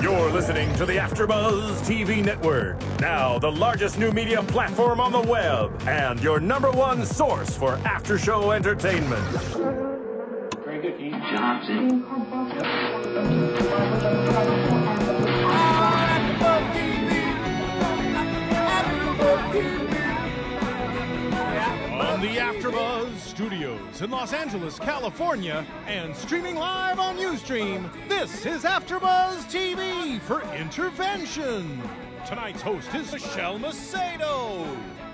You're listening to the AfterBuzz TV Network, now the largest new media platform on the web, and your number one source for after-show entertainment. Very good, Dean Johnson. On the AfterBuzz Studios in Los Angeles, California, and streaming live on Ustream, this is AfterBuzz TV for Intervention. Tonight's host is Michelle Macedo.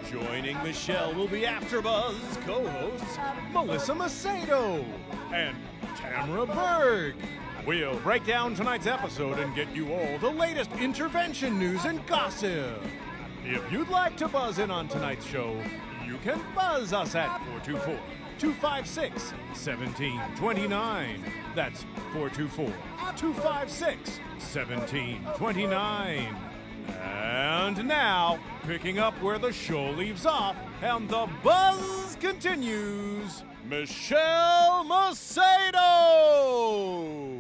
Joining Michelle will be AfterBuzz co-hosts Melissa Macedo and Tamara Berg. We'll break down tonight's episode and get you all the latest intervention news and gossip. If you'd like to buzz in on tonight's show, you can buzz us at 424-256-1729. That's 424-256-1729. And now, picking up where the show leaves off and the buzz continues, Michelle Macedo!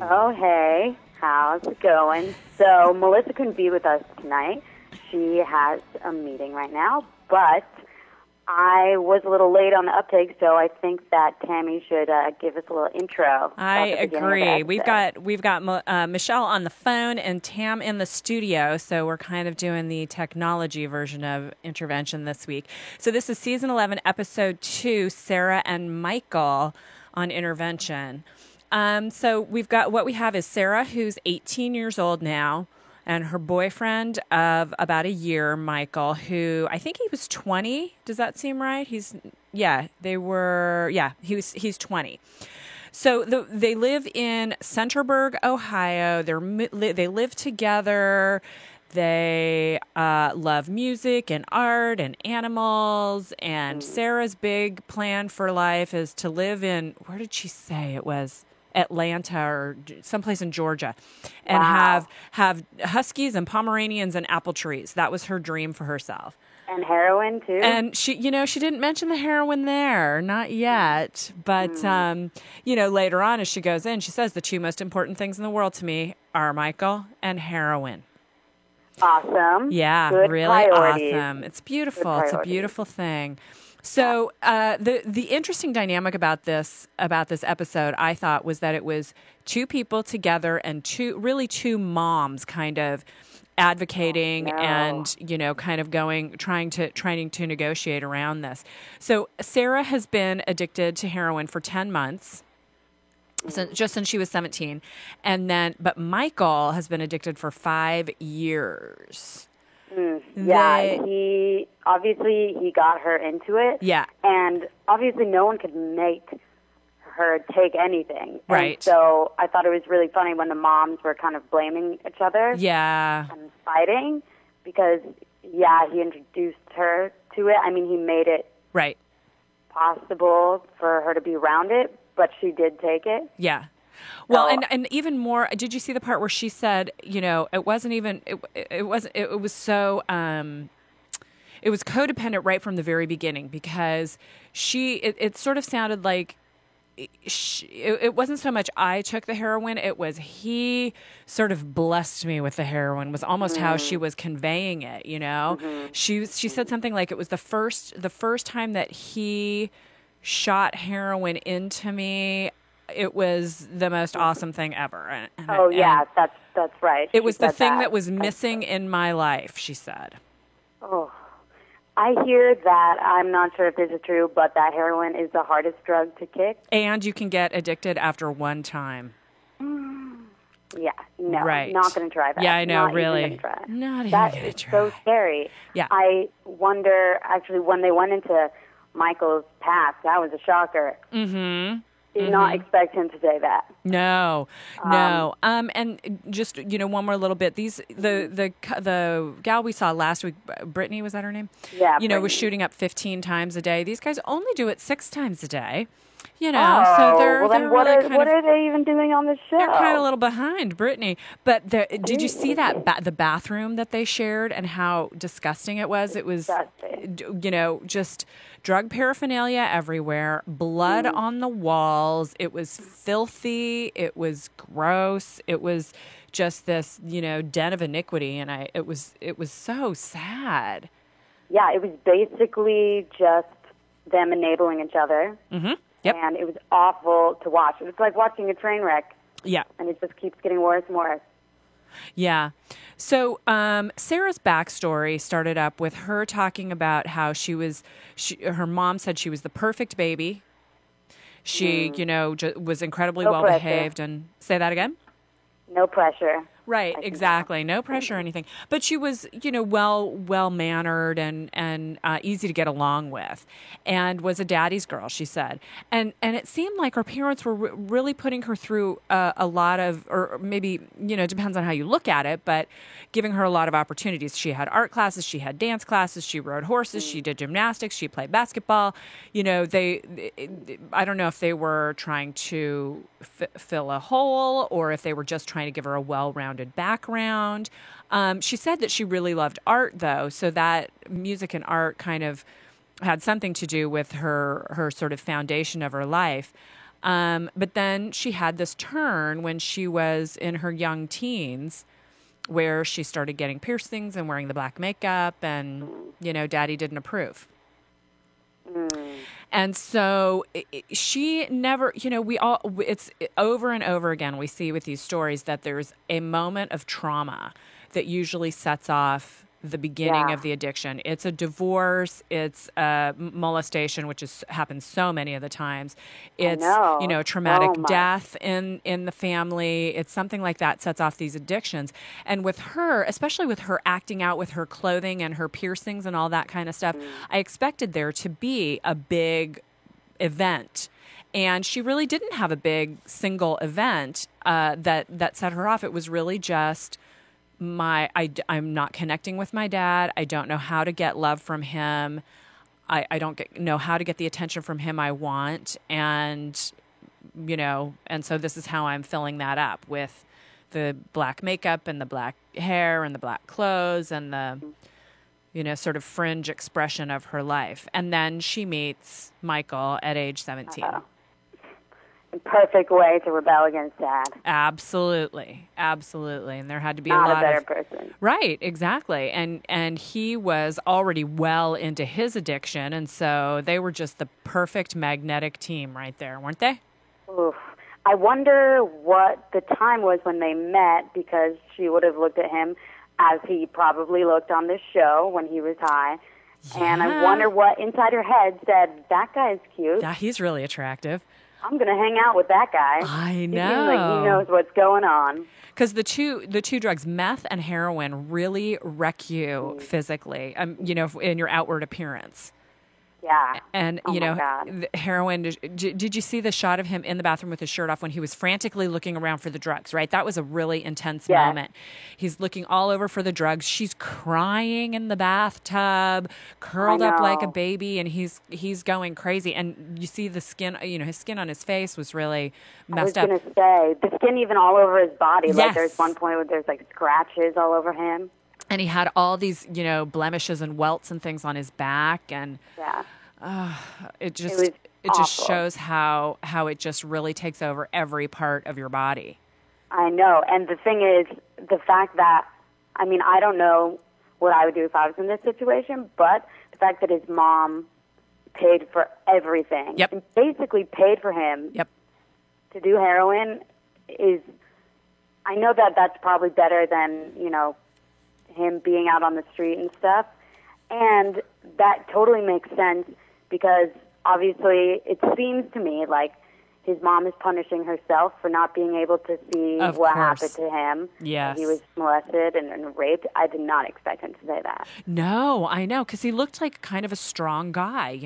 Oh, hey. How's it going? So, Melissa couldn't be with us tonight. She has a meeting right now, but I was a little late on the uptake, so I think that Tammy should give us a little intro. I agree. We've got Michelle on the phone and Tam in the studio, so we're kind of doing the technology version of Intervention this week. So this is Season 11, Episode 2, Sarah and Michael on Intervention. So what we have is Sarah, who's 18 years old now, and her boyfriend of about a year, Michael, who I think he was 20. Does that seem right? He's 20. So they live in Centerburg, Ohio. They live together. They love music and art and animals. And Sarah's big plan for life is to live in, where did she say it was? Atlanta or someplace in Georgia, and have huskies and Pomeranians and apple trees. That was her dream for herself. And heroin too. And she didn't mention the heroin there, not yet. But later on, as she goes in, she says the two most important things in the world to me are Michael and heroin. Awesome. Yeah, Good really priorities. awesome. It's beautiful. It's a beautiful thing. So the interesting dynamic about this episode, I thought, was that it was two people together and two moms kind of advocating and kind of trying to negotiate around this. So Sarah has been addicted to heroin for 10 months. Just since she was 17, but Michael has been addicted for 5 years. Yeah, he got her into it. Yeah. And obviously no one could make her take anything. Right. And so I thought it was really funny when the moms were kind of blaming each other. Yeah. And fighting because, he introduced her to it. I mean, he made it right possible for her to be around it, but she did take it. Yeah. Well, and even more, did you see the part where she said, it wasn't even, it was so, it was codependent right from the very beginning because it sort of sounded like it wasn't so much I took the heroin, it was he sort of blessed me with the heroin was almost how she was conveying it, She said something like it was the first time that he shot heroin into me. It was the most awesome thing ever. That's right. It was the thing that was missing in my life, she said. Oh, I hear that. I'm not sure if this is true, but that heroin is the hardest drug to kick. And you can get addicted after one time. Yeah, no, right. Not going to try that. Yeah, I know, not really. Even gonna try. Not even that going to is try. So scary. Yeah. I wonder, actually, when they went into Michael's past, that was a shocker. Mm-hmm. Did not expect him to say that. No. And just one more little bit. The gal we saw last week, Brittany, was that her name? Yeah. Was shooting up 15 times a day. These guys only do it 6 times a day. So they're what are they even doing on the show? They're kind of a little behind Brittany. But did you see that the bathroom that they shared and how disgusting it was? It was, just drug paraphernalia everywhere, blood on the walls. It was filthy. filthy. It was gross. It was just this, den of iniquity. And it was so sad. Yeah, it was basically just them enabling each other. Mm-hmm. Yep. And it was awful to watch. It was like watching a train wreck. Yeah. And it just keeps getting worse and worse. Yeah. So Sarah's backstory started up with her talking about how her mom said she was the perfect baby. She, was incredibly well behaved. And say that again? No pressure. Right, exactly. No pressure or anything. But she was, well mannered and easy to get along with, and was a daddy's girl, she said. And it seemed like her parents were really putting her through a lot of, or maybe, depends on how you look at it, but giving her a lot of opportunities. She had art classes, she had dance classes, she rode horses, she did gymnastics, she played basketball. I don't know if they were trying to fill a hole or if they were just trying to give her a well-rounded background. She said that she really loved art, though, so that music and art kind of had something to do with her sort of foundation of her life. But then she had this turn when she was in her young teens where she started getting piercings and wearing the black makeup, and, daddy didn't approve. And so she never, it's over and over again, we see with these stories that there's a moment of trauma that usually sets off the beginning of the addiction. It's a divorce, it's a molestation, which happens so many of the times. It's, traumatic death in the family. It's something like that sets off these addictions. And with her, especially with her acting out with her clothing and her piercings and all that kind of stuff, I expected there to be a big event. And she really didn't have a big single event that set her off. It was really just I'm not connecting with my dad. I don't know how to get love from him. I don't know how to get the attention from him I want. And, and so this is how I'm filling that up with the black makeup and the black hair and the black clothes and the, sort of fringe expression of her life. And then she meets Michael at age 17. Perfect way to rebel against dad. Absolutely. And there had to be Not a lot a better of person. Right, exactly. And he was already well into his addiction, and so they were just the perfect magnetic team right there, weren't they? Oof. I wonder what the time was when they met, because she would have looked at him as he probably looked on this show when he was high. Yeah. And I wonder what inside her head said, that guy is cute. Yeah, he's really attractive. I'm going to hang out with that guy. I know. He seems like he knows what's going on. Because the two drugs, meth and heroin, really wreck you physically, in your outward appearance. Yeah. And, heroin, did you see the shot of him in the bathroom with his shirt off when he was frantically looking around for the drugs, right? That was a really intense moment. He's looking all over for the drugs. She's crying in the bathtub, curled up like a baby, and he's going crazy. And you see the skin, his skin on his face was really messed up. I was going to say, the skin even all over his body. Yes. Like there's one point where there's like scratches all over him. And he had all these, blemishes and welts and things on his back, and it just shows how it just really takes over every part of your body. I know, and the thing is, the fact that, I don't know what I would do if I was in this situation, but the fact that his mom paid for everything, and basically paid for him to do heroin is, I know that that's probably better than, him being out on the street and stuff. And that totally makes sense because obviously it seems to me like his mom is punishing herself for not being able to see what happened to him. Yes. He was molested and raped. I did not expect him to say that. No, I know, because he looked like kind of a strong guy,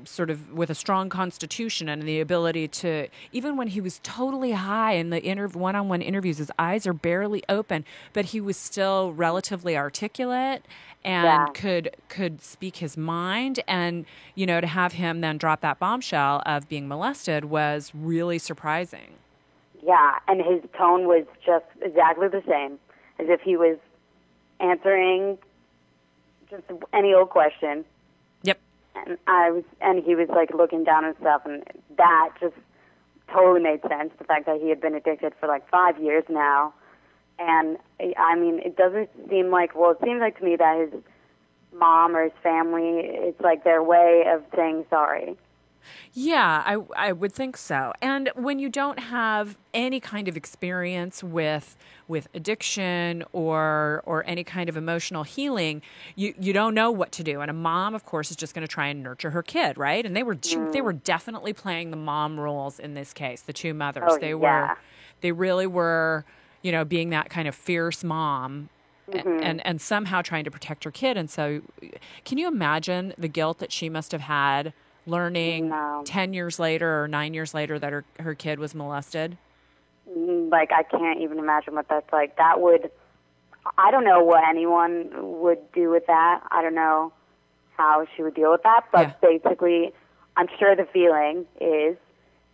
sort of with a strong constitution and the ability to, even when he was totally high in the one-on-one interviews, his eyes are barely open, but he was still relatively articulate and could speak his mind. And, to have him then drop that bombshell of being molested was really surprising. Yeah, and his tone was just exactly the same, as if he was answering just any old question. Yep. And he was like looking down and stuff, and that just totally made sense, the fact that he had been addicted for like 5 years now. And, I mean, it doesn't seem like, well, it seems like to me that his mom or his family, it's like their way of saying sorry. Yeah, I would think so. And when you don't have any kind of experience with addiction or any kind of emotional healing, you don't know what to do. And a mom, of course, is just going to try and nurture her kid, right? And they were definitely playing the mom roles in this case, the two mothers. Oh, They really were, you know, being that kind of fierce mom. Mm-hmm. And somehow trying to protect her kid. And so can you imagine the guilt that she must have had learning 10 years later or 9 years later that her kid was molested? Like, I can't even imagine what that's like. I don't know what anyone would do with that. I don't know how she would deal with that. But basically, I'm sure the feeling is,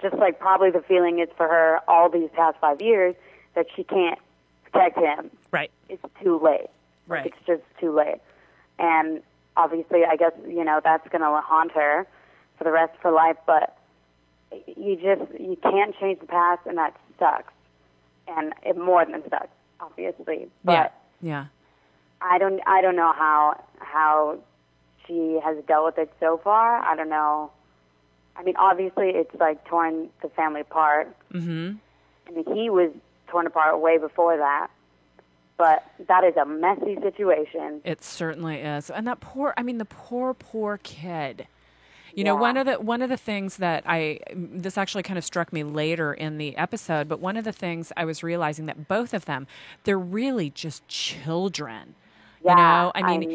just like probably the feeling is for her all these past 5 years, that she can't protect him. Right. It's too late. Right. It's just too late. And obviously, I guess, you know, that's going to haunt her for the rest of her life, but you can't change the past, and that sucks. And it more than sucks, obviously. But yeah. I don't know how she has dealt with it so far. I don't know. I mean, obviously, it's like torn the family apart. Mm-hmm. I mean, he was torn apart way before that. But that is a messy situation. It certainly is. And the poor kid. You know, one of the things that this actually kind of struck me later in the episode, but one of the things I was realizing that both of them, they're really just children. Yeah, you know, I mean,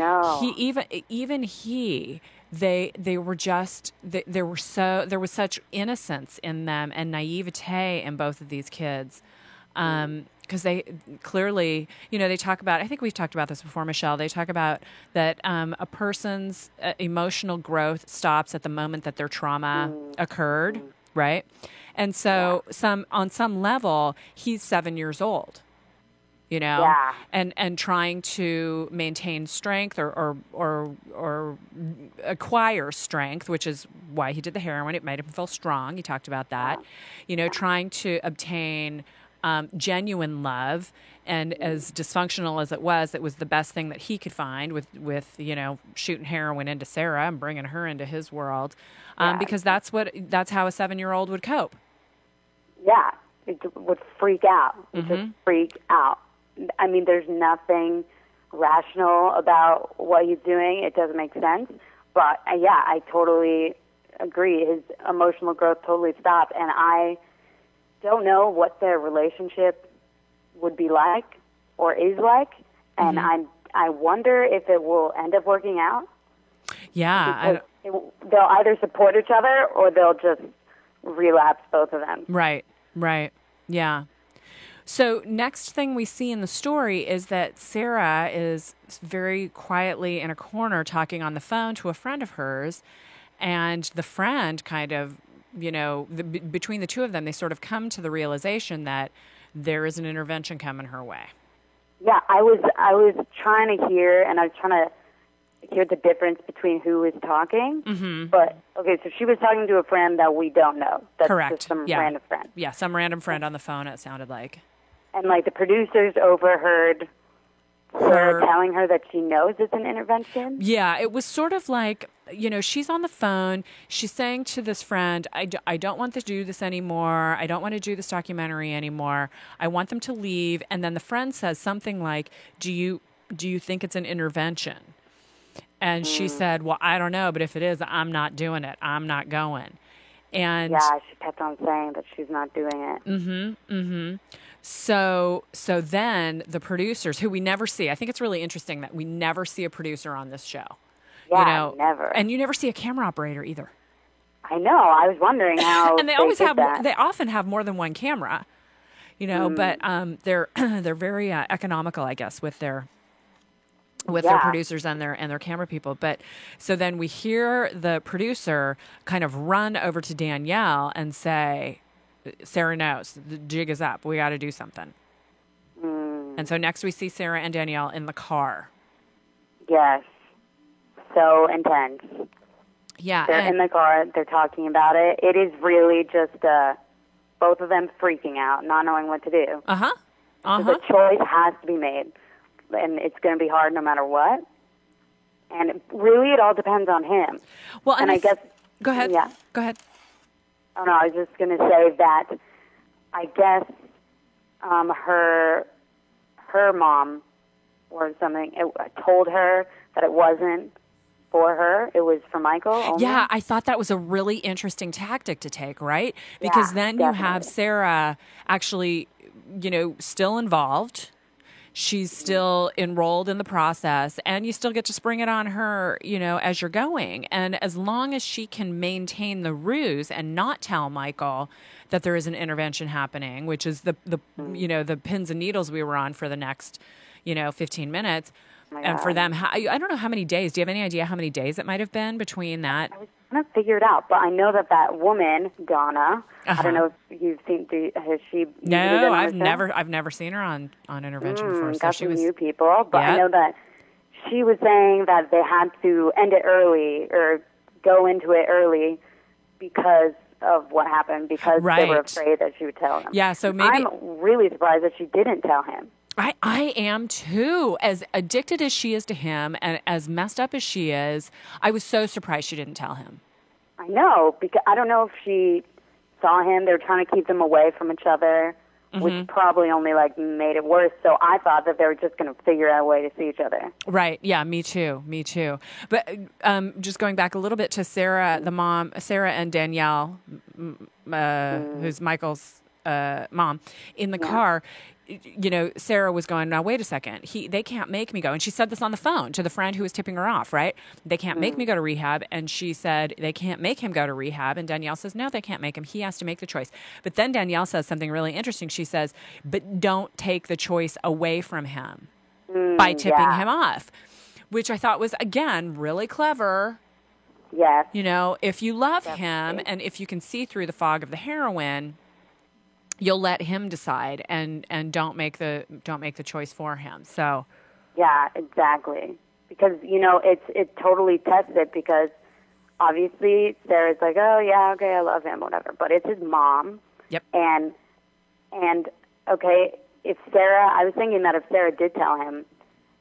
they were just, there was such innocence in them and naivete in both of these kids. Because they clearly, you know, they talk about, I think we've talked about this before, Michelle, they talk about that a person's emotional growth stops at the moment that their trauma occurred, right? And so on some level, he's 7 years old, you know, and trying to maintain strength or acquire strength, which is why he did the heroin. It made him feel strong. He talked about that, you know, trying to obtain genuine love, and as dysfunctional as it was the best thing that he could find with you know, shooting heroin into Sarah and bringing her into his world, because that's how a 7-year-old would cope. Yeah, it would freak out. It just freak out. I mean, there's nothing rational about what he's doing. It doesn't make sense. But I totally agree. His emotional growth totally stopped, and I don't know what their relationship would be like or is like, and I wonder if it will end up working out. Yeah, they'll either support each other or they'll just relapse, both of them. Right, yeah. So next thing we see in the story is that Sarah is very quietly in a corner talking on the phone to a friend of hers, and the friend kind of, you know, between the two of them, they sort of come to the realization that there is an intervention coming her way. Yeah, I was trying to hear, and I was trying to hear the difference between who was talking. Mm-hmm. But, okay, so she was talking to a friend that we don't know. That's correct. Just some random friend. Yeah, some random friend on the phone, it sounded like. And, like, the producers overheard her telling her that she knows it's an intervention? Yeah, it was sort of like, you know, she's on the phone. She's saying to this friend, I don't want to do this anymore. I don't want to do this documentary anymore. I want them to leave. And then the friend says something like, do you think it's an intervention? And she said, well, I don't know, but if it is, I'm not doing it. I'm not going. And yeah, she kept on saying that she's not doing it. So then the producers, who we never see, I think it's really interesting that we never see a producer on this show. Yeah, you know, never. And you never see a camera operator either. I know. I was wondering how. And they often have more than one camera, you know. But they're very economical, I guess, with their producers and their camera people. But so then we hear the producer kind of run over to Danielle and say, Sarah knows, the jig is up. We got to do something. And so next we see Sarah and Danielle in the car. Yes. So intense. Yeah. They're in the car. They're talking about it. It is really just both of them freaking out, not knowing what to do. Uh-huh. So the choice has to be made, and it's going to be hard no matter what. And really, it all depends on him. Well, and I guess... Go ahead. Yeah. Go ahead. Oh, no, I was just going to say that I guess her mom or something told her that it wasn't for her. It was for Michael only. Yeah, I thought that was a really interesting tactic to take, right? Because then you have Sarah actually, still involved. She's still enrolled in the process, and you still get to spring it on her, as you're going. And as long as she can maintain the ruse and not tell Michael that there is an intervention happening, which is the pins and needles we were on for the next, 15 minutes. And for them, I don't know how many days. Do you have any idea how many days it might have been between that? I was trying to figure it out, but I know that woman, Donna, I don't know if you've seen, has she? No, I've never seen her on intervention before. So got she some was new people, but I know that she was saying that they had to end it early or go into it early because of what happened, because they were afraid that she would tell them. Yeah, so maybe I'm really surprised that she didn't tell him. I am too. As addicted as she is to him and as messed up as she is, I was so surprised she didn't tell him. I know, because I don't know if she saw him. They were trying to keep them away from each other, which probably only made it worse. So I thought that they were just going to figure out a way to see each other. Right. Yeah, me too. But just going back a little bit to Sarah, the mom, Sarah and Danielle, who's Michael's mom, in the car. Sarah was going, now, wait a second. They can't make me go. And she said this on the phone to the friend who was tipping her off, right? They can't make me go to rehab. And she said, they can't make him go to rehab. And Danielle says, no, they can't make him. He has to make the choice. But then Danielle says something really interesting. She says, but don't take the choice away from him by tipping him off, which I thought was, again, really clever. Yes. If you love him and if you can see through the fog of the heroin, you'll let him decide and don't make the choice for him. So yeah, exactly. Because it totally tests it, because obviously Sarah's like, oh yeah, okay, I love him, whatever. But it's his mom. Yep. And okay, I was thinking that if Sarah did tell him,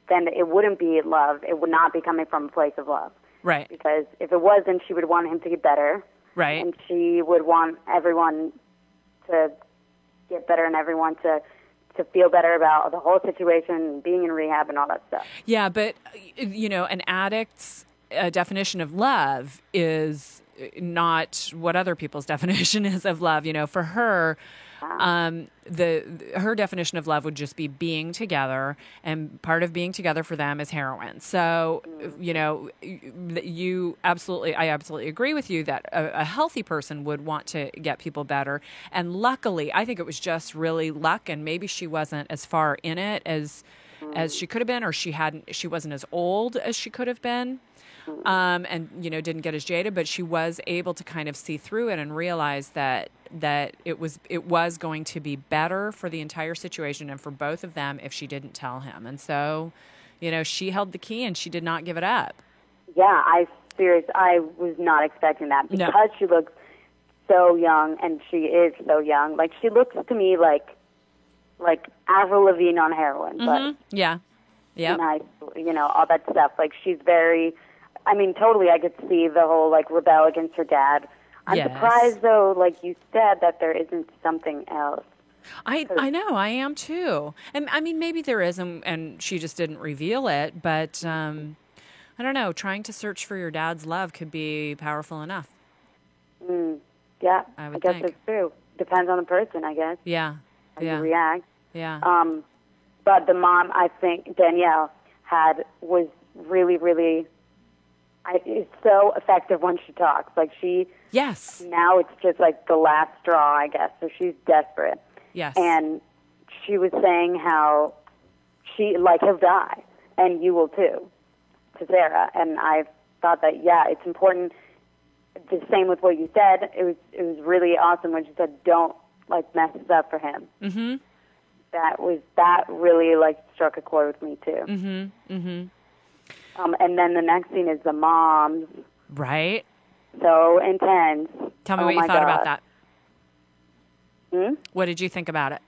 then it wouldn't be love. It would not be coming from a place of love. Right. Because if it was, then she would want him to get better. Right. And she would want everyone to get better and everyone to feel better about the whole situation, being in rehab and all that stuff. Yeah, but, an addict's definition of love is not what other people's definition is of love. For her, her definition of love would just be being together, and part of being together for them is heroin. So, I absolutely agree with you that a healthy person would want to get people better. And luckily, I think it was just really luck, and maybe she wasn't as far in it as she could have been, or she wasn't as old as she could have been. And didn't get as jaded, but she was able to kind of see through it and realize that it was going to be better for the entire situation and for both of them if she didn't tell him. And so, she held the key and she did not give it up. Yeah, I was not expecting that, because she looks so young, and she is so young. Like, she looks to me like Avril Lavigne on heroin. But yeah, nice, all that stuff. Like, she's very. I mean, totally, I could see the whole, rebel against her dad. I'm surprised, though, like you said, that there isn't something else. I know, I am, too. And, I mean, maybe there is, and she just didn't reveal it, but, I don't know, trying to search for your dad's love could be powerful enough. Yeah, I guess that's true. Depends on the person, I guess. Yeah, how you react. Yeah. But the mom, I think, Danielle, was really, really... it's so effective when she talks. Like, yes. Now it's just like the last straw, I guess. So she's desperate. Yes. And she was saying how he'll die, and you will too, to Sarah. And I thought that, it's important. The same with what you said. It was really awesome when she said, don't mess this up for him. Mm-hmm. That really struck a chord with me too. Mm-hmm. Mm-hmm. And then the next scene is the moms. Right. So intense. Tell me what you thought about that. What did you think about it?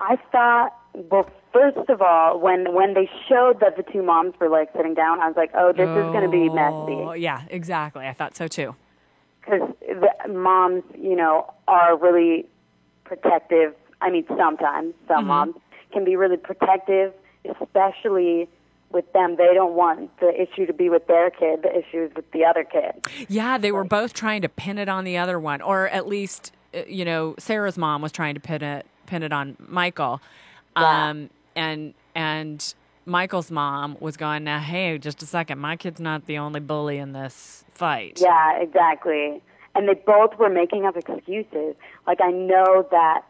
I thought, well, first of all, when they showed that the two moms were, like, sitting down, I was like, oh, this is going to be messy. Oh, yeah, exactly. I thought so, too. Because the moms, you know, are really protective. I mean, sometimes some moms can be really protective, especially with them. They don't want the issue to be with their kid. The issue is with the other kid. Yeah, they were both trying to pin it on the other one, or at least, you know, Sarah's mom was trying to pin it on Michael. Yeah. And Michael's mom was going, now, hey, just a second, my kid's not the only bully in this fight. Yeah, exactly. And they both were making up excuses. Like, I know that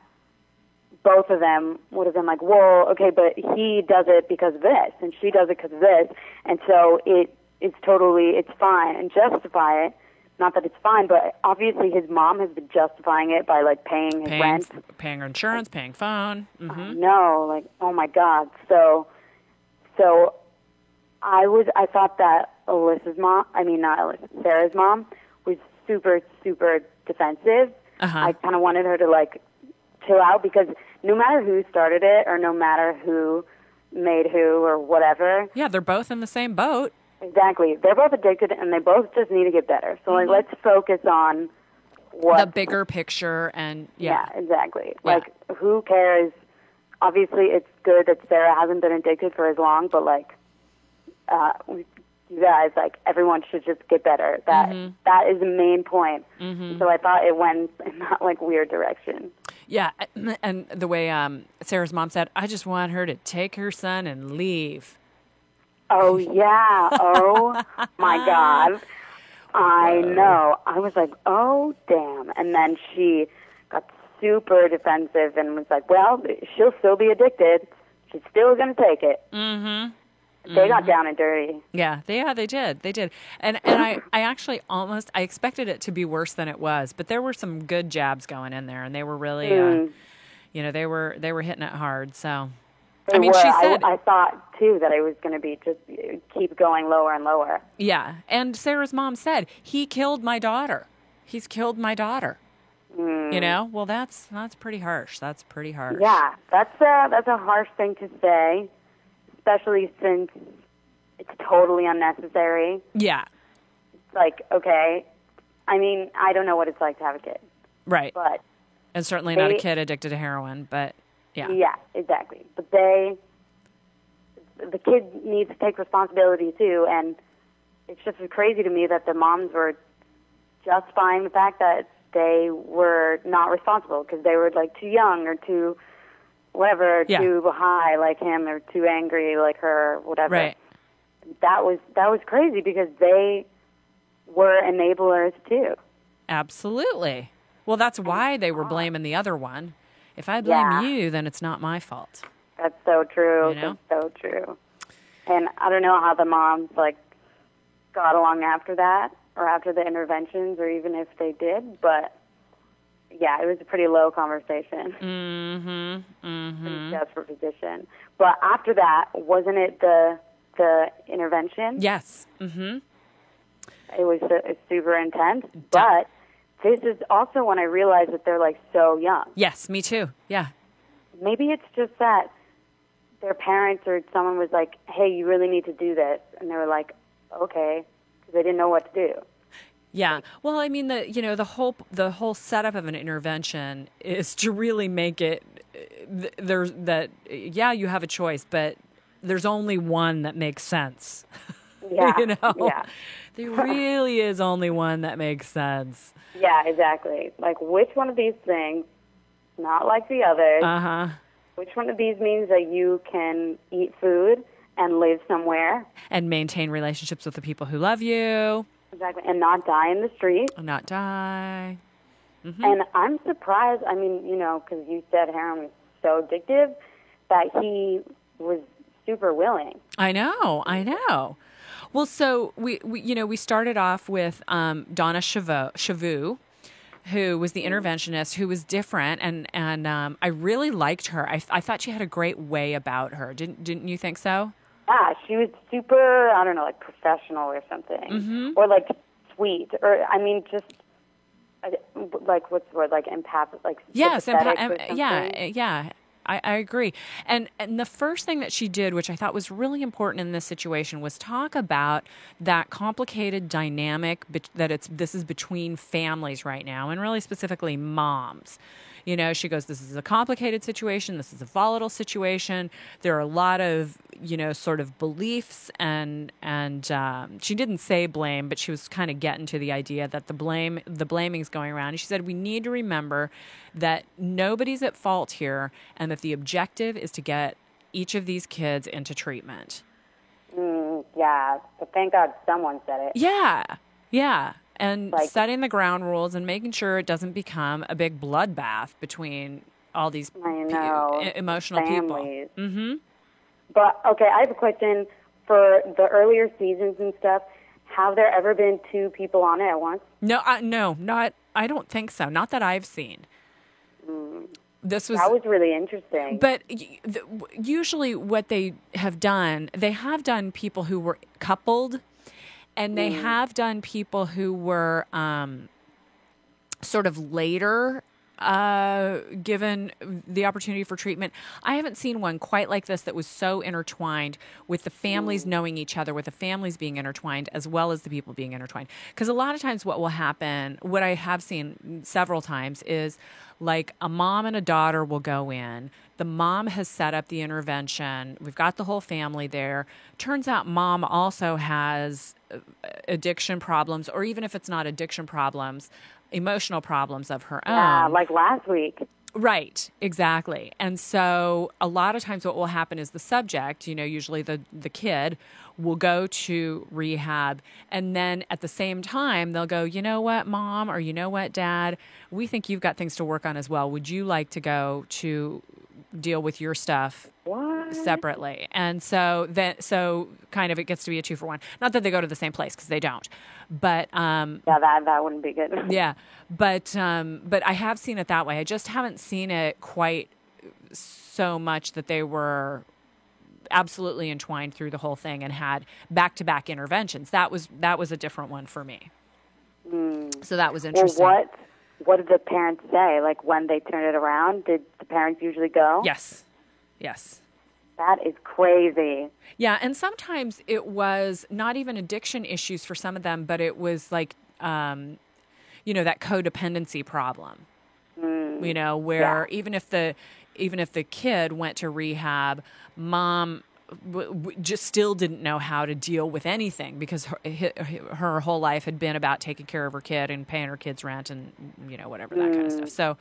both of them would have been like, well, okay, but he does it because of this, and she does it because of this, and so it's fine, and justify it. Not that it's fine, but obviously his mom has been justifying it by, like, paying his rent. Paying her insurance, paying phone. No, like, oh my God. So I thought that Sarah's mom was super, super defensive. I kind of wanted her to, like, chill out, because no matter who started it or no matter who made who or whatever. Yeah, they're both in the same boat. Exactly. They're both addicted, and they both just need to get better. So, like, let's focus on what... The bigger picture, and, Yeah, exactly. Yeah. Like, who cares? Obviously, it's good that Sarah hasn't been addicted for as long, but, like, you guys, like, everyone should just get better. That is the main point. So I thought it went in that, like, weird direction. Yeah, and the way Sarah's mom said, I just want her to take her son and leave. Oh, yeah. Oh, my God. I know. I was like, oh, damn. And then she got super defensive and was like, well, she'll still be addicted. She's still going to take it. They got down and dirty. Yeah, they did. They did. And I actually I expected it to be worse than it was, but there were some good jabs going in there, and they were really, you know, they were hitting it hard. So, I mean, she said... I thought, too, that it was going to be just keep going lower and lower. Yeah, and Sarah's mom said, he killed my daughter. He's killed my daughter. You know? Well, that's pretty harsh. That's pretty harsh. Yeah, that's a harsh thing to say, especially since it's totally unnecessary. Yeah. It's like, okay, I mean, I don't know what it's like to have a kid. Right. But and certainly not a kid addicted to heroin, but yeah. Yeah, exactly. But the kid needs to take responsibility too, and it's just crazy to me that the moms were justifying the fact that they were not responsible because they were, like, too young or too whatever, too high like him or too angry like her, whatever. Right. That was crazy because they were enablers too. Absolutely. Well, that's why they were blaming the other one. If I blame you, then it's not my fault. That's so true. You know? That's so true. And I don't know how the moms, like, got along after that or after the interventions or even if they did, but yeah, it was a pretty low conversation. Pretty desperate position. But after that, wasn't it the intervention? Yes. It was super intense, but this is also when I realized that they're, like, so young. Yes, me too. Yeah. Maybe it's just that their parents or someone was like, hey, you really need to do this. And they were like, okay, because they didn't know what to do. Yeah. Well, I mean, the whole setup of an intervention is to really make it you have a choice, but there's only one that makes sense. Yeah. You know? Yeah. There really is only one that makes sense. Yeah, exactly. Like, which one of these things, not like the others, which one of these means that you can eat food and live somewhere? And maintain relationships with the people who love you. Exactly, and not die in the street. Not die. And I'm surprised, I mean, you know, because you said heroin was so addictive, that he was super willing. I know. Well, so we started off with Donna Chavou, who was the interventionist, who was different, and I really liked her. I thought she had a great way about her. Didn't you think so? Yeah, she was super, I don't know, like professional or something, or like sweet, or I mean, just like what's the word, like empath, like yes, sympathetic yeah. I agree. And the first thing that she did, which I thought was really important in this situation, was talk about that complicated dynamic this is between families right now, and really specifically moms. You know, she goes, this is a complicated situation. This is a volatile situation. There are a lot of, you know, sort of beliefs and she didn't say blame, but she was kind of getting to the idea that the blaming's going around. And she said, we need to remember that nobody's at fault here and that the objective is to get each of these kids into treatment. Yeah, but thank God someone said it. Yeah. And setting the ground rules and making sure it doesn't become a big bloodbath between all these emotional families. People. Mm-hmm. But, okay, I have a question. For the earlier seasons and stuff, have there ever been two people on it at once? No, I don't think so. Not that I've seen. That was really interesting. But usually what they have done people who were coupled, and they have done people who were sort of later given the opportunity for treatment. I haven't seen one quite like this that was so intertwined with the families knowing each other, with the families being intertwined, as well as the people being intertwined. Because a lot of times what will happen, what I have seen several times, is like a mom and a daughter will go in. The mom has set up the intervention. We've got the whole family there. Turns out mom also has addiction problems, or even if it's not addiction problems, emotional problems of her own. Yeah, like last week. Right, exactly. And so a lot of times what will happen is the subject, you know, usually the kid, will go to rehab, and then at the same time they'll go, you know what, Mom, or you know what, Dad, we think you've got things to work on as well. Would you like to go to deal with your stuff separately? And so kind of it gets to be a 2-for-1. Not that they go to the same place, because they don't. But that wouldn't be good. Yeah, but I have seen it that way. I just haven't seen it quite so much that they were absolutely entwined through the whole thing and had back-to-back interventions. That was a different one for me. So that was interesting. Well, what did the parents say? Like when they turned it around, did the parents usually go? Yes. That is crazy. Yeah, and sometimes it was not even addiction issues for some of them, but it was like, you know, that codependency problem. You know, where even if the kid went to rehab, mom just still didn't know how to deal with anything, because her whole life had been about taking care of her kid and paying her kid's rent and, you know, whatever, that kind of stuff. So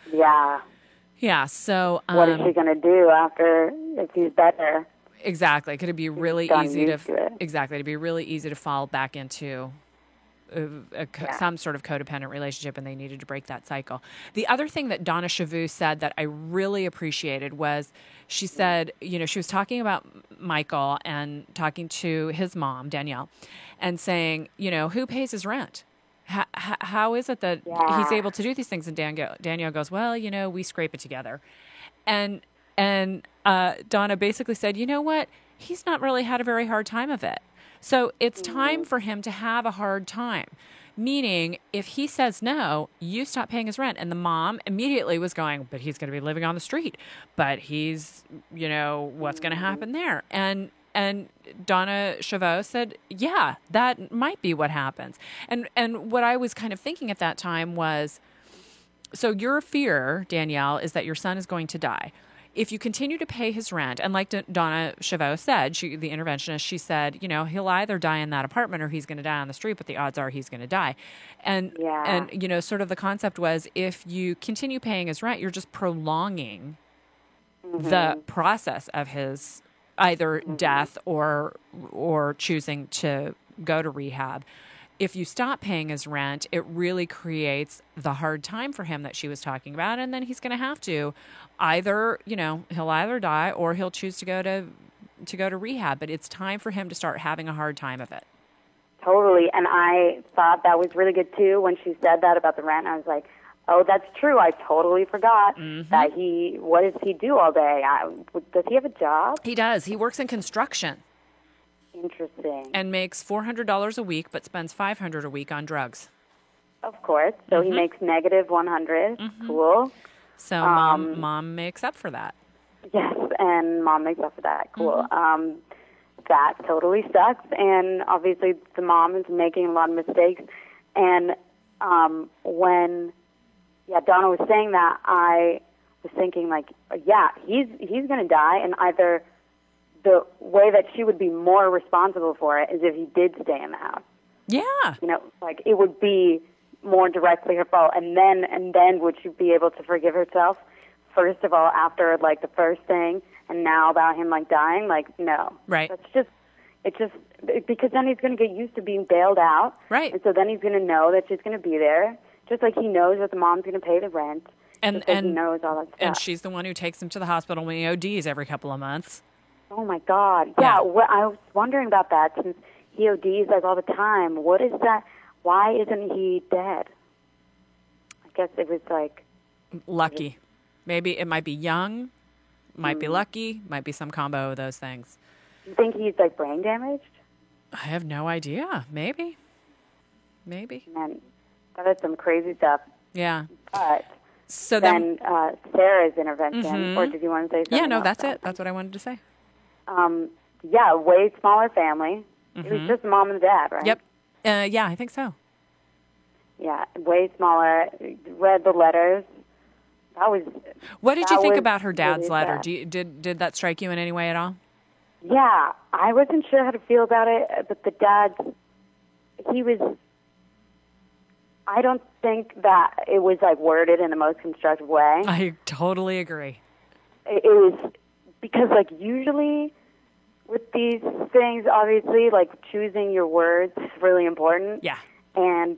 so what is she going to do after, if he's better? Exactly. Could it be really easy it'd be really easy to fall back into some sort of codependent relationship, and they needed to break that cycle. The other thing that Donna Chavous said that I really appreciated was, she said, you know, she was talking about Michael and talking to his mom, Danielle, and saying, you know, who pays his rent? How is it that he's able to do these things? And Danielle goes, well, you know, we scrape it together. And Donna basically said, you know what? He's not really had a very hard time of it. So it's time for him to have a hard time. Meaning, if he says no, you stop paying his rent. And the mom immediately was going, but he's going to be living on the street. But he's, you know, what's going to happen there? And Donna Chavous said, yeah, that might be what happens. And what I was kind of thinking at that time was, so your fear, Danielle, is that your son is going to die. If you continue to pay his rent, and like Donna Chavous said, the interventionist, she said, you know, he'll either die in that apartment or he's going to die on the street, but the odds are he's going to die. And, you know, sort of the concept was, if you continue paying his rent, you're just prolonging the process of his either death or choosing to go to rehab. If you stop paying his rent, it really creates the hard time for him that she was talking about. And then he's going to have to either, you know, he'll either die or he'll choose to go to rehab. But it's time for him to start having a hard time of it. Totally. And I thought that was really good, too, when she said that about the rent. I was like, oh, that's true. I totally forgot that what does he do all day? Does he have a job? He does. He works in construction. Interesting. And makes $400 a week, but spends $500 a week on drugs. Of course. So he makes negative 100. Cool. So mom makes up for that. Yes, and mom makes up for that. Cool. That totally sucks. And obviously the mom is making a lot of mistakes. And when Donna was saying that, I was thinking, like, yeah, he's going to die, and either the way that she would be more responsible for it is if he did stay in the house. Yeah. You know, like, it would be more directly her fault, and then would she be able to forgive herself? First of all, after, like, the first thing, and now about him, like, dying? Like, no. Right. Because then he's going to get used to being bailed out. Right. And so then he's going to know that she's going to be there, just like he knows that the mom's going to pay the rent. And he knows all that stuff. And she's the one who takes him to the hospital when he ODs every couple of months. Oh, my God. Yeah, well, I was wondering about that since he ODs, like, all the time. What is that? Why isn't he dead? I guess it was, like... Lucky. Maybe it might be young, might be lucky, might be some combo of those things. You think he's, like, brain damaged? I have no idea. Maybe. Man, that is some crazy stuff. Yeah. But so then Sarah's intervention, or did you want to say something? Yeah, no, else? that's it. That's what I wanted to say. Yeah, way smaller family. It was just mom and dad, right? Yep. Yeah, I think so. Yeah, way smaller. Read the letters. What did you think about her dad's letter? Did that strike you in any way at all? Yeah, I wasn't sure how to feel about it, but the dad, I don't think that it was, like, worded in the most constructive way. I totally agree. It was, because, like, usually with these things, obviously, like, choosing your words is really important. Yeah. And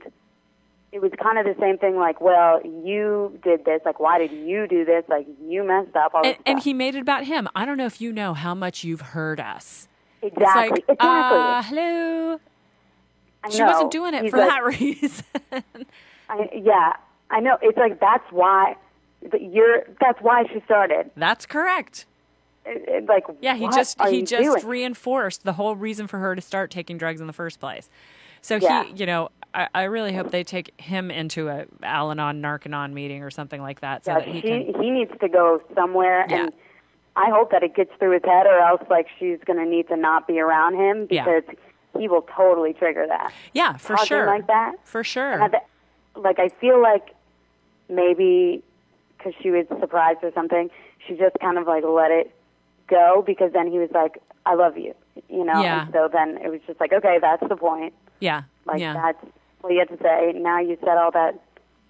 it was kind of the same thing, like, well, you did this. Like, why did you do this? Like, you messed up. All this stuff. And he made it about him. I don't know if you know how much you've hurt us. Exactly. It's like, hello. She wasn't doing it for that reason. I know. It's like, that's why she started. That's correct. Like, yeah, he just reinforced the whole reason for her to start taking drugs in the first place. So I really hope they take him into a Al-Anon, Narcanon meeting or something like that. So that he needs to go somewhere, and I hope that it gets through his head, or else, like, she's going to need to not be around him because he will totally trigger that. Yeah, for Talking sure. like that. For sure. And I feel like maybe because she was surprised or something, she just kind of, like, let it go, because then he was like, I love you, you know? Yeah. And so then it was just like, okay, that's the point. Yeah. Like, that's what you have to say. Now you said all that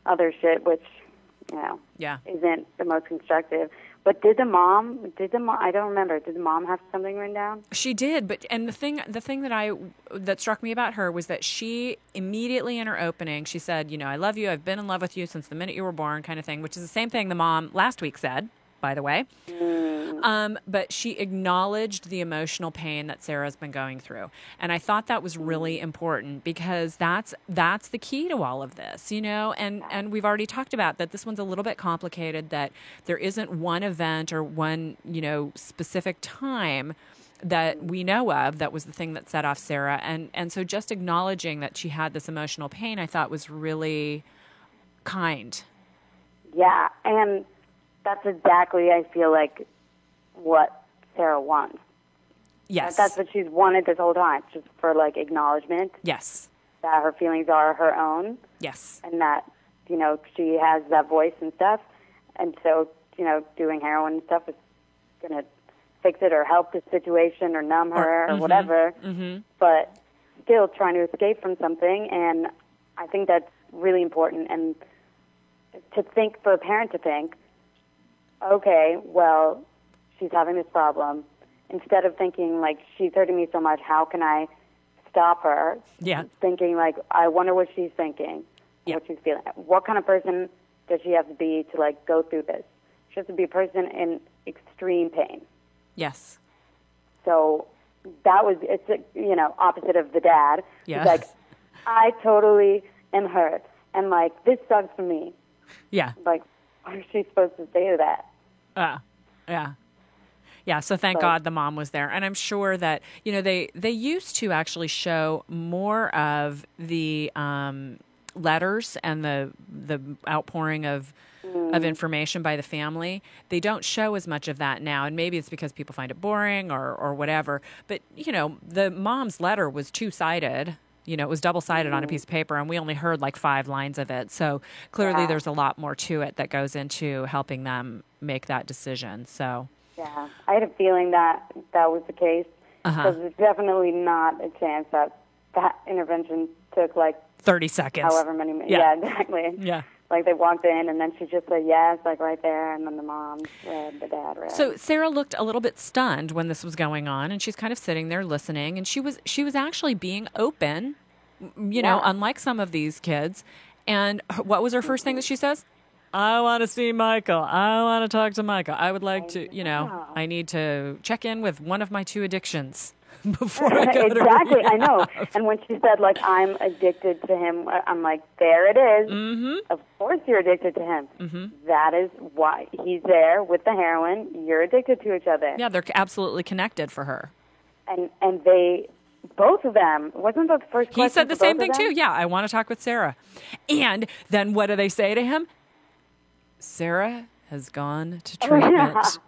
other shit, which, isn't the most constructive. But did the mom, I don't remember, did the mom have something written down? She did, and the thing that struck me about her was that she immediately in her opening, she said, I love you, I've been in love with you since the minute you were born, kind of thing, which is the same thing the mom last week said, by the way. But she acknowledged the emotional pain that Sarah's been going through. And I thought that was really important, because that's the key to all of this, and we've already talked about that this one's a little bit complicated, that there isn't one event or one, specific time that we know of that was the thing that set off Sarah. And so just acknowledging that she had this emotional pain, I thought was really kind. Yeah, and that's exactly, I feel like, what Sarah wants. Yes. That's what she's wanted this whole time, just for, like, acknowledgement. Yes. That her feelings are her own. Yes. And that, she has that voice and stuff. And so, doing heroin and stuff is going to fix it or help the situation or numb her or whatever. Mm-hmm. But still trying to escape from something. And I think that's really important. And to think, for a parent to think, okay, well, she's having this problem. Instead of thinking, like, she's hurting me so much, how can I stop her? Yeah. Thinking, like, I wonder what she's thinking, what she's feeling. What kind of person does she have to be to, like, go through this? She has to be a person in extreme pain. Yes. So it's opposite of the dad. Yeah. He's like, I totally am hurt. And, like, this sucks for me. Yeah. Like, what is she supposed to say to that? Yeah. Yeah, so thank God the mom was there. And I'm sure that, they used to actually show more of the letters and the outpouring of information by the family, they don't show as much of that now. And maybe it's because people find it boring or whatever. But, the mom's letter was two-sided. It was double-sided on a piece of paper, and we only heard like 5 lines of it. So clearly there's a lot more to it that goes into helping them make that decision. So yeah, I had a feeling that was the case. Because there's definitely not a chance that intervention took like 30 seconds. However many minutes. Yeah, exactly. Yeah. Like they walked in and then she just said yes, like right there, and then the mom read, the dad read. So Sarah looked a little bit stunned when this was going on, and she's kind of sitting there listening, and she was actually being open, unlike some of these kids. And what was her first thing that she says? I want to see Michael. I want to talk to Michael. I would like to, I need to check in with one of my 2 addictions before I go to Exactly, I know. And when she said, like, I'm addicted to him, I'm like, there it is. Mm-hmm. Of course you're addicted to him. Mm-hmm. That is why he's there with the heroin. You're addicted to each other. Yeah, they're absolutely connected for her. And they, both of them, wasn't that the first question? He said the same thing, too. Yeah, I want to talk with Sarah. And then what do they say to him? Sarah has gone to treatment.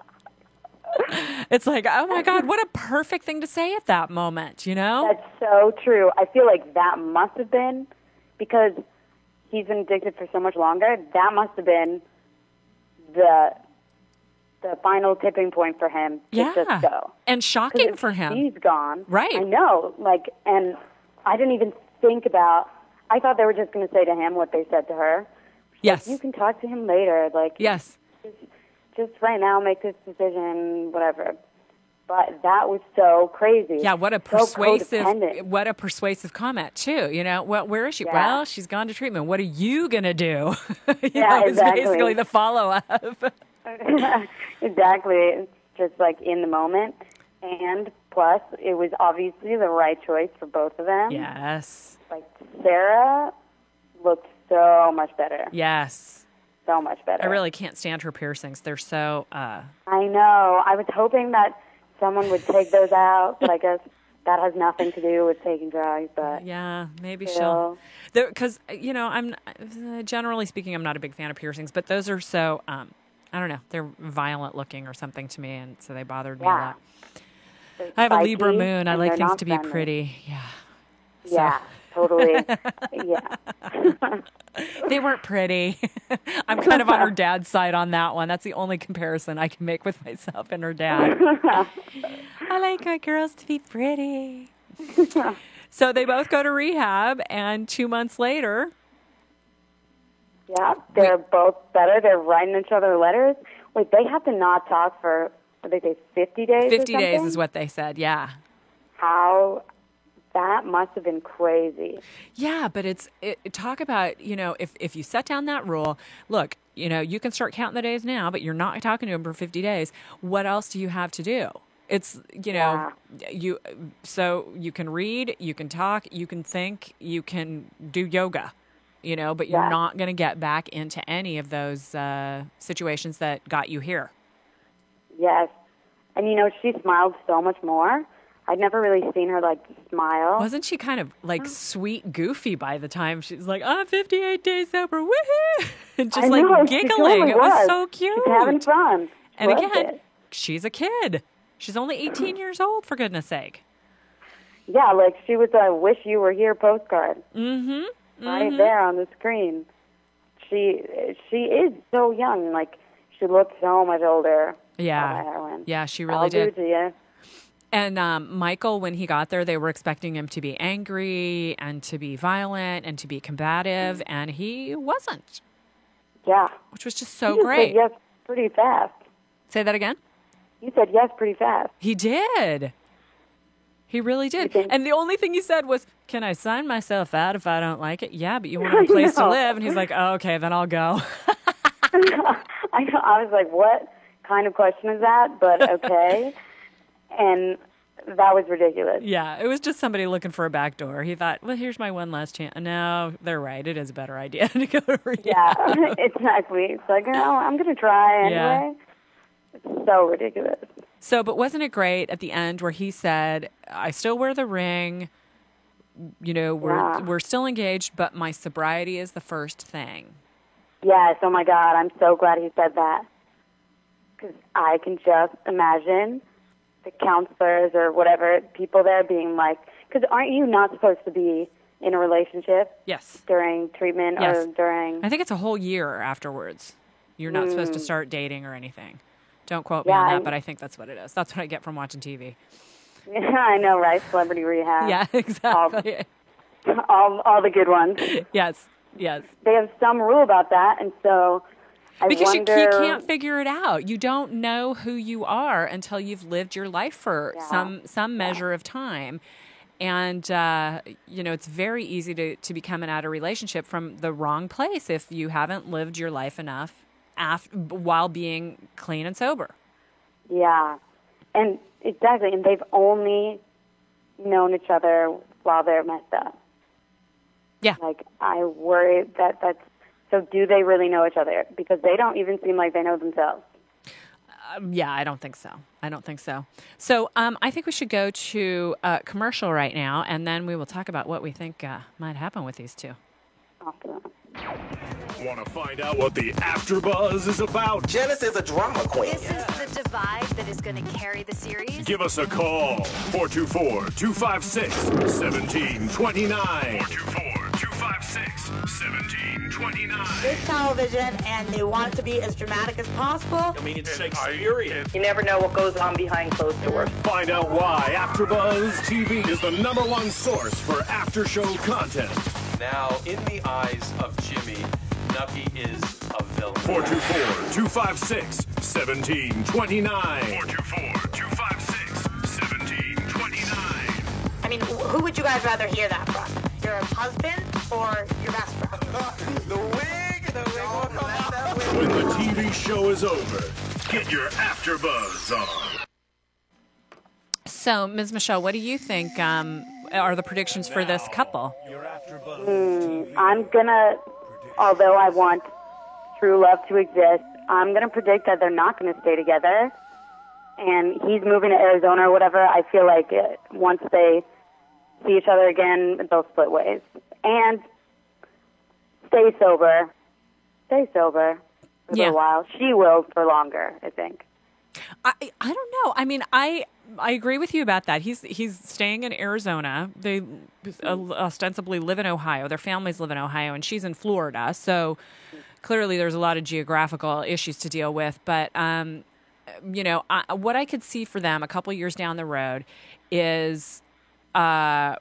It's like, oh my God, what a perfect thing to say at that moment, That's so true. I feel like that must have been, because he's been addicted for so much longer, that must have been the final tipping point for him to just go. And shocking for him. She's gone. Right. I know. And I didn't even think about, I thought they were just going to say to him what they said to her. Yes. Like, you can talk to him later. Yes. Just right now, make this decision, whatever. But that was so crazy. Yeah, what a persuasive comment too. Well, where is she? Yeah. Well, she's gone to treatment. What are you gonna do? Exactly. It's basically the follow-up. Exactly. It's just like in the moment, and plus, it was obviously the right choice for both of them. Yes. Like Sarah looked so much better. Yes. So much better. I really can't stand her piercings. They're so... I know. I was hoping that someone would take those out, but I guess that has nothing to do with taking drugs. But yeah, maybe she'll... Because, I'm generally speaking, I'm not a big fan of piercings, but those are so... I don't know. They're violent looking or something to me, and so they bothered me a lot. I have a Libra moon. I like things to be pretty. Yeah. Yeah. So. Totally. Yeah. They weren't pretty. I'm kind of on her dad's side on that one. That's the only comparison I can make with myself and her dad. I like my girls to be pretty. So they both go to rehab, and 2 months later... Yeah, they're both better. They're writing each other letters. Wait, they have to not talk for, what did they say, 50 days 50 days is what they said, yeah. How... That must have been crazy. Yeah, but talk about, if you set down that rule, look, you can start counting the days now, but you're not talking to him for 50 days. What else do you have to do? It's, so you can read, you can talk, you can think, you can do yoga, but you're not going to get back into any of those situations that got you here. Yes. And, she smiled so much more. I'd never really seen her, smile. Wasn't she kind of, sweet goofy by the time she's like, 58 days sober, woohoo! And just, giggling. Totally it was so cute. She's having fun. And again, she's a kid. She's only 18 years old, for goodness sake. Yeah, she was a wish you were here postcard. Mm-hmm. Right there on the screen. She is so young. She looked so much older. Yeah. Yeah, she really did. I'll do it to you. And Michael, when he got there, they were expecting him to be angry and to be violent and to be combative, and he wasn't. Yeah. Which was just so great. He said yes pretty fast. Say that again? He said yes pretty fast. He did. He really did. And the only thing he said was, can I sign myself out if I don't like it? Yeah, but you want a place to live. And he's like, oh, okay, then I'll go. I was like, what kind of question is that? But okay. And that was ridiculous. Yeah, it was just somebody looking for a back door. He thought, well, here's my one last chance. No, they're right. It is a better idea to go to rehab. Yeah, exactly. It's like, I'm going to try anyway. Yeah. It's so ridiculous. So, but wasn't it great at the end where he said, I still wear the ring. we're still engaged, but my sobriety is the first thing. Yes, oh my God, I'm so glad he said that. Because I can just imagine the counselors or whatever, people there being like, because aren't you not supposed to be in a relationship? Yes. During treatment or during... I think it's a whole year afterwards. You're not supposed to start dating or anything. Don't quote me on that, but I think that's what it is. That's what I get from watching TV. Yeah, I know, right? Celebrity Rehab. Yeah, exactly. All the good ones. Yes. They have some rule about that, and so because you can't figure it out. You don't know who you are until you've lived your life for some measure of time. And, it's very easy to become out of relationship from the wrong place if you haven't lived your life enough while being clean and sober. Yeah, and exactly. And they've only known each other while they're messed up. Yeah. Like, I worry that's... So do they really know each other? Because they don't even seem like they know themselves. I don't think so. So I think we should go to commercial right now, and then we will talk about what we think might happen with these two. Awesome. Want to find out what the AfterBuzz is about? Janice is a drama queen. This is the divide that is going to carry the series. Give us a call. 424-256-1729. 424-256-1729. It's television, and they want it to be as dramatic as possible. I mean, it's Shakespearean. You never know what goes on behind closed doors. Find out why AfterBuzz TV is the #1 source for after-show content. Now, in the eyes of Jimmy, Nucky is a villain. 424-256-1729. 424-256-1729. I mean, who would you guys rather hear that from? Your husband or your best friend? The wig will come out. When the TV show is over, get your AfterBuzz on. So, Ms. Michelle, what do you think are the predictions for this couple? I'm going to, although I want true love to exist, I'm going to predict that they're not going to stay together. And he's moving to Arizona or whatever. I feel like once they see each other again, they'll split ways. And stay sober. Stay sober for a little while. She will for longer, I think. I don't know. I mean, I agree with you about that. He's staying in Arizona. They ostensibly live in Ohio. Their families live in Ohio, and she's in Florida. So clearly there's a lot of geographical issues to deal with. But, what I could see for them a couple years down the road is I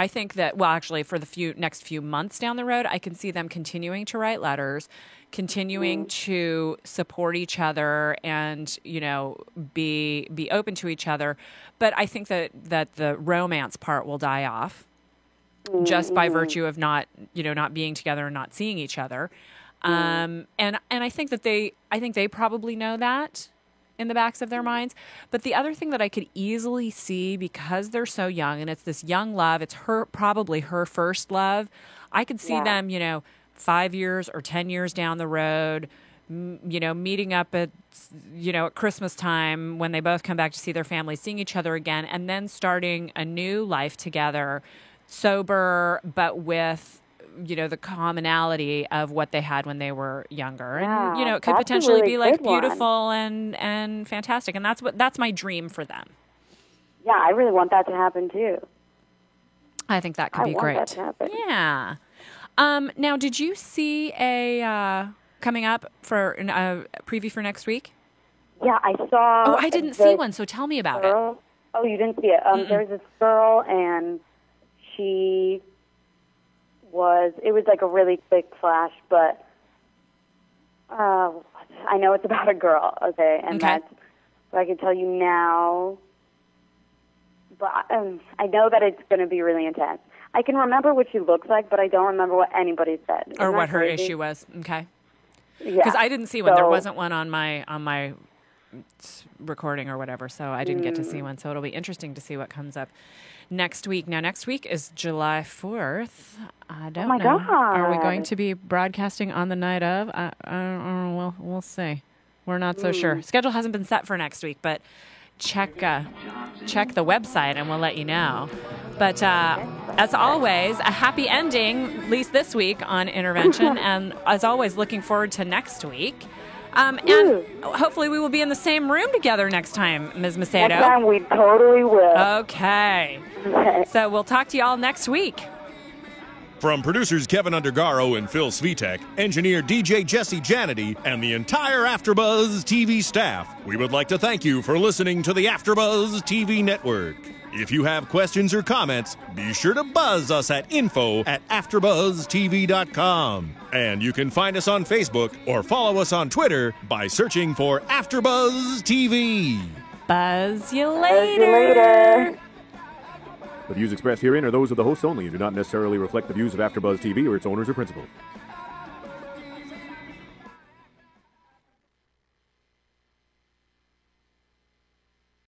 think that, actually for the next few months down the road, I can see them continuing to write letters, continuing to support each other and, be open to each other. But I think that the romance part will die off just by virtue of not being together and not seeing each other. And I think that they probably know that in the backs of their minds. But the other thing that I could easily see, because they're so young and it's this young love, it's probably her first love. I could see them, 5 years or 10 years down the road, meeting up at Christmas time when they both come back to see their family, seeing each other again, and then starting a new life together, sober, but with, the commonality of what they had when they were younger. And, it could potentially be like beautiful and fantastic. And that's my dream for them. Yeah, I really want that to happen too. I think that could be great. I want that to happen. Yeah. Now, did you see a coming up for a preview for next week? Yeah, I saw. Oh, I didn't see one, so tell me about it. Oh, you didn't see it? There's this girl, and it was like a really quick flash, but I know it's about a girl, okay? And that's what I can tell you now. But I know that it's going to be really intense. I can remember what she looks like, but I don't remember what anybody said. Or what her issue was. Okay. Yeah. Because I didn't see one. There wasn't one on my recording or whatever, so I didn't get to see one. So it'll be interesting to see what comes up next week. Now, next week is July 4th. I don't know. God. Are we going to be broadcasting on the night of? I don't know. We'll see. We're not so sure. Schedule hasn't been set for next week, but check the website and we'll let you know. But as always, a happy ending, at least this week on Intervention. And as always, looking forward to next week. And hopefully we will be in the same room together next time, Ms. Macedo. Next time we totally will. Okay. So we'll talk to you all next week. From producers Kevin Undergaro and Phil Svitek, engineer DJ Jesse Janity, and the entire AfterBuzz TV staff, we would like to thank you for listening to the AfterBuzz TV network. If you have questions or comments, be sure to buzz us at info@AfterBuzzTV.com. And you can find us on Facebook or follow us on Twitter by searching for AfterBuzz TV. Buzz you later. The views expressed herein are those of the hosts only and do not necessarily reflect the views of AfterBuzz TV or its owners or principals.